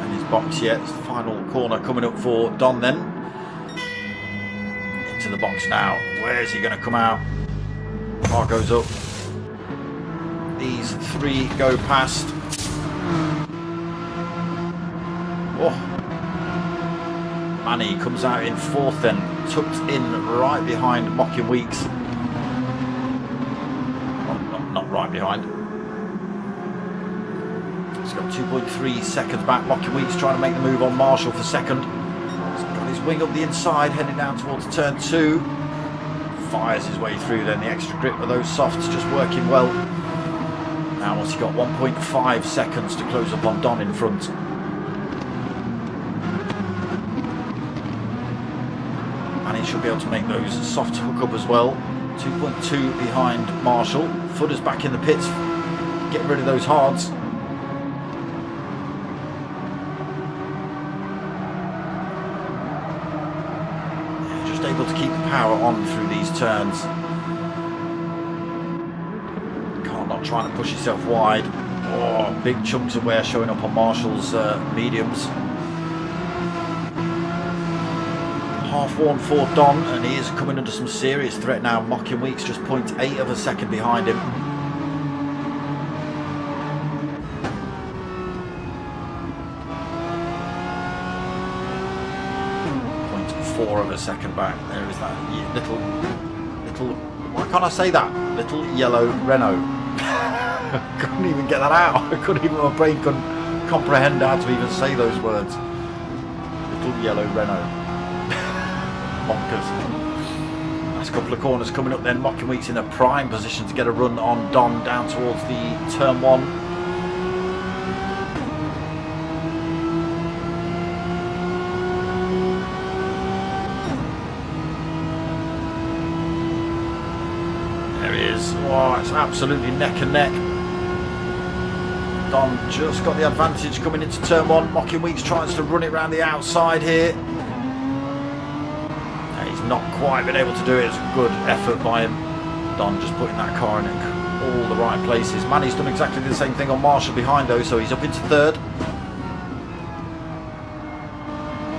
Speaker 1: In his box yet. It's the final corner coming up for Don then. Into the box now. Where's he going to come out? Car goes up. These three go past. Oh. Manny comes out in 4th then, tucked in right behind Mockin Weeks. Well, not right behind. He's got 2.3 seconds back. Mockin Weeks trying to make the move on Marshall for 2nd. He's got his wing up the inside, heading down towards turn 2. Fires his way through then, the extra grip of those softs just working well. Now what's he got? 1.5 seconds to close up on Don in front. He should be able to make those soft hook up as well. 2.2 behind Marshall. Footer's back in the pits, getting rid of those hards. Yeah, just able to keep the power on through these turns. Can't trying to push himself wide. Oh, big chunks of wear showing up on Marshall's mediums. Half worn for Don, and he is coming under some serious threat now. Mocking Weeks just 0.8 of a second behind him. 0.4 of a second back. There is that little, why can't I say that? Little yellow Renault. I couldn't even get that out. I couldn't even, my brain couldn't comprehend how to even say those words. Little yellow Renault. Bonkers. Last couple of corners coming up then. Mocking Weeks in a prime position to get a run on Don down towards the turn one. There he is. Oh, it's absolutely neck and neck. Don just got the advantage coming into turn one. Mocking Weeks tries to run it around the outside here. Not quite been able to do it. It's a good effort by him. Don just putting that car in all the right places. Manny's done exactly the same thing on Marshall behind though, so he's up into third.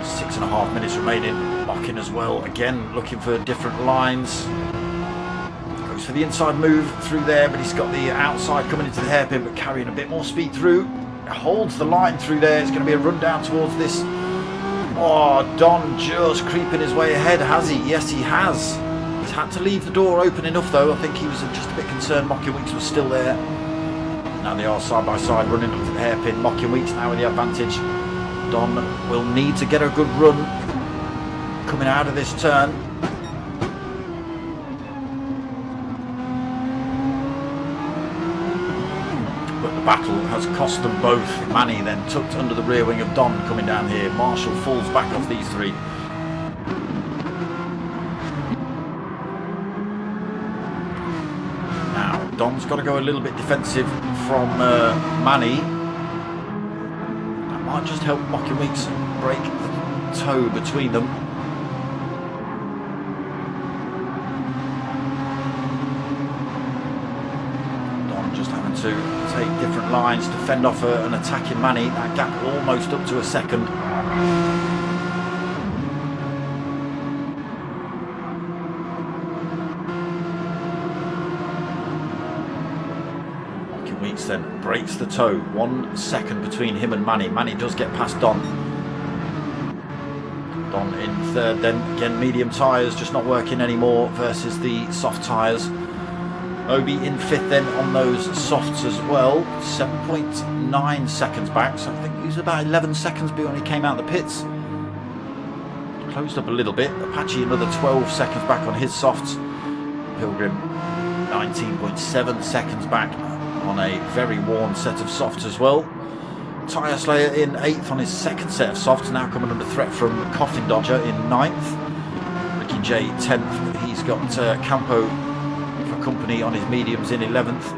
Speaker 1: 6.5 minutes remaining. Mocking as well, again looking for different lines. Goes for the inside move through there, but he's got the outside coming into the hairpin, but carrying a bit more speed through. Holds the line through there. It's going to be a run down towards this. Oh, Don just creeping his way ahead, has he? Yes, he has. He's had to leave the door open enough, though. I think he was just a bit concerned Mocking Weeks was still there. Now they are side by side running up to the hairpin. Mocking Weeks now with the advantage. Don will need to get a good run coming out of this turn. Battle has cost them both. Manny then tucked under the rear wing of Don coming down here. Marshall falls back off these three. Now Don's got to go a little bit defensive from Manny. That might just help Mocking Weeks break the toe between them. Don just having to take different lines to fend off an attacking Manny. That gap almost up to a second. Mocking Weeks then breaks the toe. 1 second between him and Manny. Manny does get past Don. Don in third then. Again, medium tyres just not working anymore versus the soft tyres. Obi in fifth then on those softs as well. 7.9 seconds back, so I think he was about 11 seconds before he came out of the pits. Closed up a little bit. Apache another 12 seconds back on his softs. Pilgrim 19.7 seconds back on a very worn set of softs as well. Tyre Slayer in 8th on his second set of softs, now coming under threat from Coffin Dodger in 9th. Ricky J 10th. He's got Campo company on his mediums in 11th,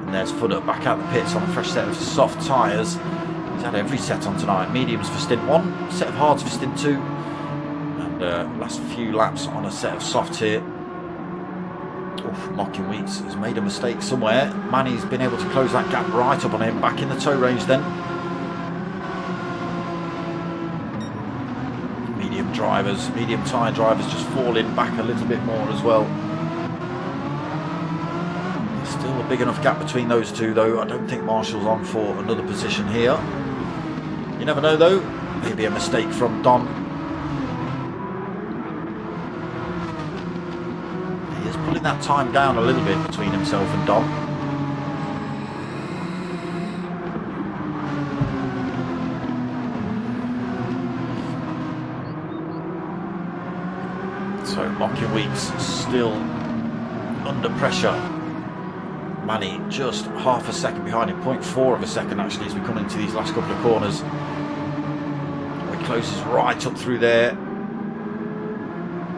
Speaker 1: and there's Footer back out the pits on a fresh set of soft tyres. He's had every set on tonight. Mediums for stint 1, set of hards for stint 2, and last few laps on a set of softs here. Oof, Mocking Weeks has made a mistake somewhere. Manny's been able to close that gap right up on him, back in the tow range then. Medium tyre drivers just falling back a little bit more as well. Still a big enough gap between those two though. I don't think Marshall's on for another position here. You never know though. Maybe a mistake from Don. He is pulling that time down a little bit between himself and Don. So Mocking Weeks still under pressure. Manny just half a second behind him, 0.4 of a second actually as we come into these last couple of corners. He closes right up through there.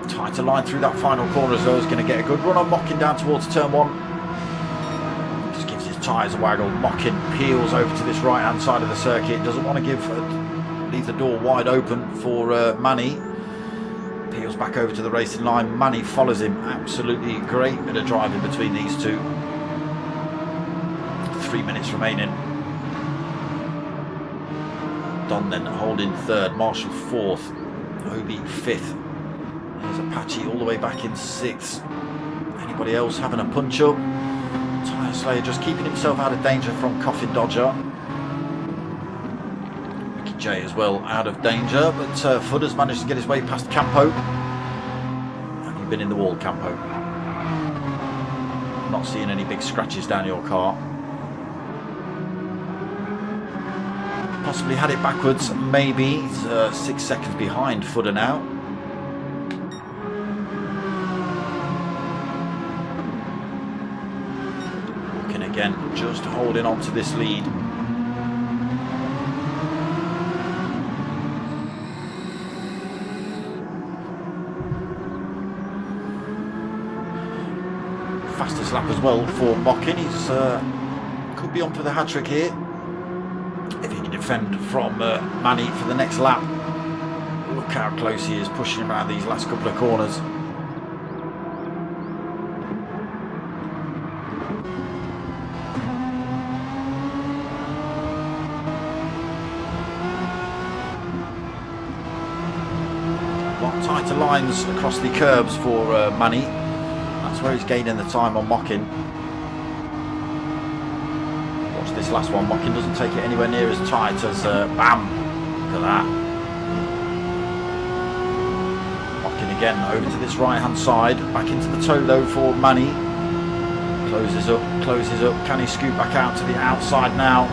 Speaker 1: Tighter line through that final corner as though he's going to get a good run on Mocking down towards turn 1. Just gives his tyres a waggle. Mocking peels over to this right hand side of the circuit. Doesn't want to leave the door wide open for Manny. Peels back over to the racing line. Manny follows him. Absolutely great bit of driving between these two. 3 minutes remaining. Don then holding third, Marshall fourth, Obi fifth. There's Apache all the way back in sixth. Anybody else having a punch up? Tyre Slayer just keeping himself out of danger from Coffin Dodger. Ricky J as well out of danger, but Fudder's managed to get his way past Campo. Have you been in the wall, Campo? Not seeing any big scratches down your car. Possibly had it backwards, maybe. He's 6 seconds behind Fudder now. Looking again, just holding on to this lead. Fastest lap as well for Mockin. He's could be on for the hat-trick here. If he can defend from Manny for the next lap. Look how close he is, pushing him around these last couple of corners. A lot tighter lines across the curbs for Manny. That's where he's gaining the time on Mockin. This last one, Mockin doesn't take it anywhere near as tight as bam. Look at that. Mockin again over to this right hand side, back into the toe though for Manny. Closes up. Can he scoot back out to the outside now?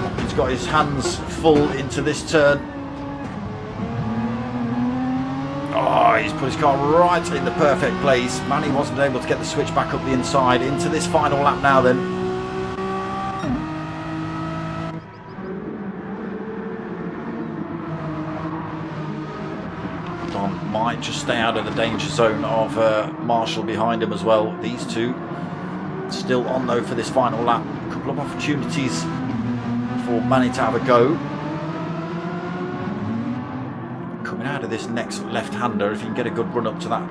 Speaker 1: Mockin's got his hands full into this turn. Oh, he's put his car right in the perfect place. Manny wasn't able to get the switch back up the inside. Into this final lap now then. Don might just stay out of the danger zone of Marshall behind him as well. These two still on though for this final lap. A couple of opportunities for Manny to have a go. Coming out of this next left-hander, if you can get a good run up to that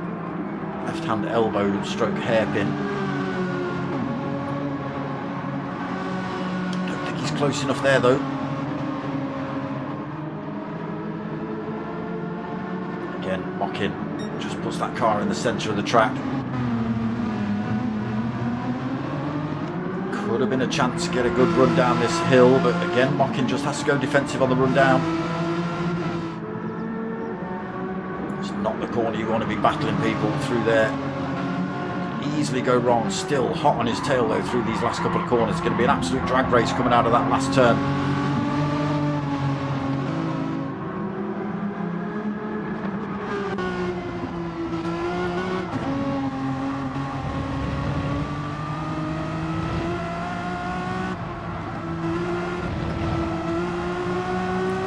Speaker 1: left-hand elbow stroke hairpin. Don't think he's close enough there though. Again, Mockin just puts that car in the centre of the track. Could have been a chance to get a good run down this hill, but again, Mockin just has to go defensive on the run down. Not the corner you want to be battling people through there. Easily go wrong. Still hot on his tail though through these last couple of corners. It's going to be an absolute drag race coming out of that last turn.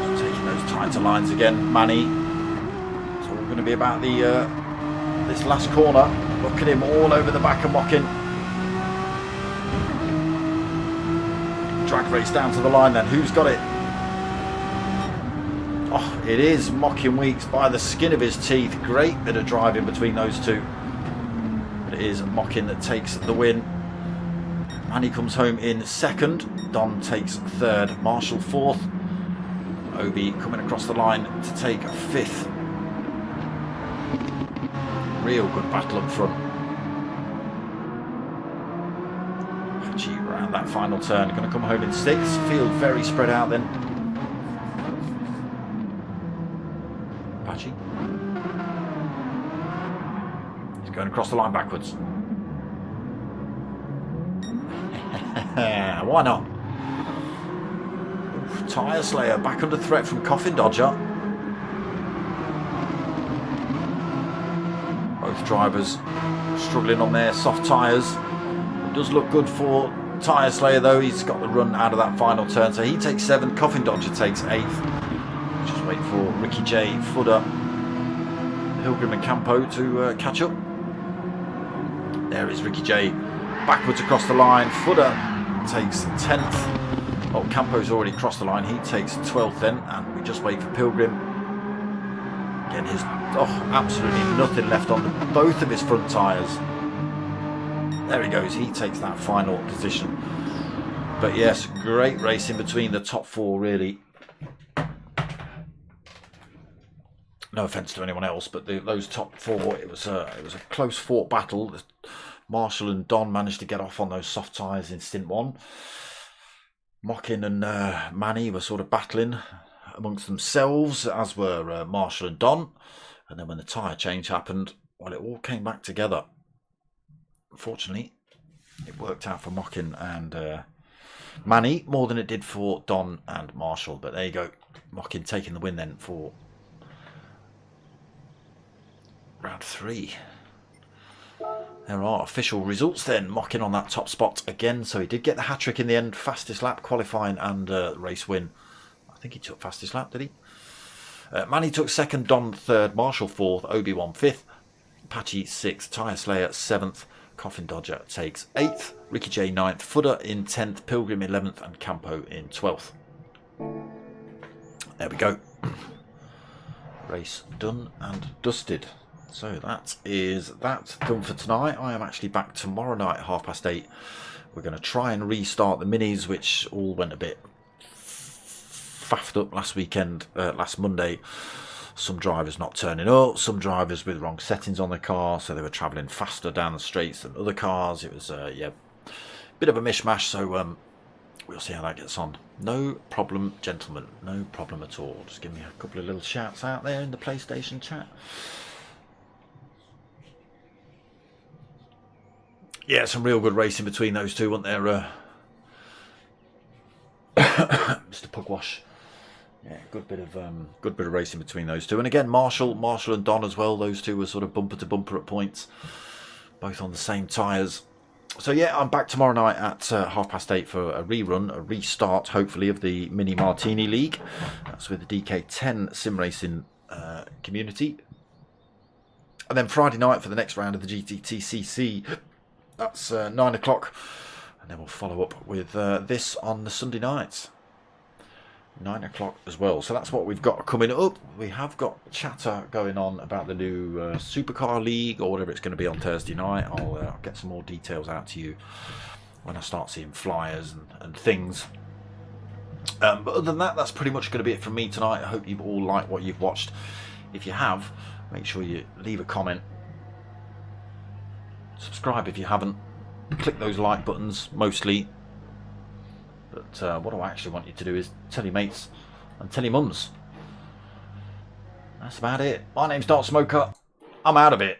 Speaker 1: Just taking those tighter lines again, Manny. Going to be about the this last corner. Look at him all over the back of Mockin. Drag race down to the line then. Who's got it? Oh, it is Mockin Weeks by the skin of his teeth. Great bit of driving between those two. But it is Mockin that takes the win. Manny comes home in second. Don takes third. Marshall fourth. Obi coming across the line to take fifth. Real good battle up front. Apache around that final turn, going to come home in sixth. Field very spread out then. Apache. He's going across the line backwards. Why not? Tyre Slayer back under threat from Coffin Dodger. Both drivers struggling on their soft tyres. It does look good for Tyre Slayer though. He's got the run out of that final turn, so he takes 7th. Coffin Dodger takes 8th. Just wait for Ricky J, Fudder, Pilgrim and Campo to catch up. There is Ricky J backwards across the line. Fudder takes 10th. Well, Campo's already crossed the line. He takes 12th then, and we just wait for Pilgrim. Again, absolutely nothing left on both of his front tyres. There he goes. He takes that final position. But yes, great race in between the top four, really. No offence to anyone else, but those top four, it was a close fought battle. Marshall and Don managed to get off on those soft tyres in stint one. Mockin and Manny were sort of battling amongst themselves, as were Marshall and Don. And then when the tyre change happened, well, it all came back together. Unfortunately, it worked out for Mockin and Manny more than it did for Don and Marshall. But there you go. Mockin taking the win then for round 3. There are official results then. Mockin on that top spot again. So he did get the hat-trick in the end. Fastest lap qualifying and race win. I think he took fastest lap, did he? Manny took 2nd, Don 3rd, Marshall 4th, Obi-Wan 5th, Patchy 6th, Tyre Slayer 7th, Coffin Dodger takes 8th, Ricky J 9th, Footer in 10th, Pilgrim 11th and Campo in 12th. There we go. Race done and dusted. So that is that done for tonight. I am actually back tomorrow night at 8:30. We're going to try and restart the minis, which all went a bit faffed up last Monday. Some drivers not turning up, some drivers with wrong settings on the car, so they were travelling faster down the straights than other cars. It was yeah, bit of a mishmash, so we'll see how that gets on. No problem, gentlemen, no problem at all. Just give me a couple of little shouts out there in the PlayStation chat. Yeah, some real good racing between those two, weren't there? Mr. Pugwash. Yeah, good bit of racing between those two. And again, Marshall and Don as well. Those two were sort of bumper to bumper at points, both on the same tyres. So yeah, I'm back tomorrow night at 8:30 for a rerun, a restart, hopefully, of the Mini Martini League. That's with the DK10 sim racing community. And then Friday night for the next round of the GTTCC. That's 9 o'clock. And then we'll follow up with this on the Sunday night. 9 o'clock as well. So that's what we've got coming up. We have got chatter going on about the new Supercar League or whatever it's going to be on Thursday night. I'll get some more details out to you when I start seeing flyers and things. But other than that, that's pretty much going to be it from me tonight. I hope you've all liked what you've watched. If you have, make sure you leave a comment. Subscribe if you haven't. Click those like buttons mostly. But what I actually want you to do is tell your mates and tell your mums. That's about it. My name's Dark Smoker. I'm out of it.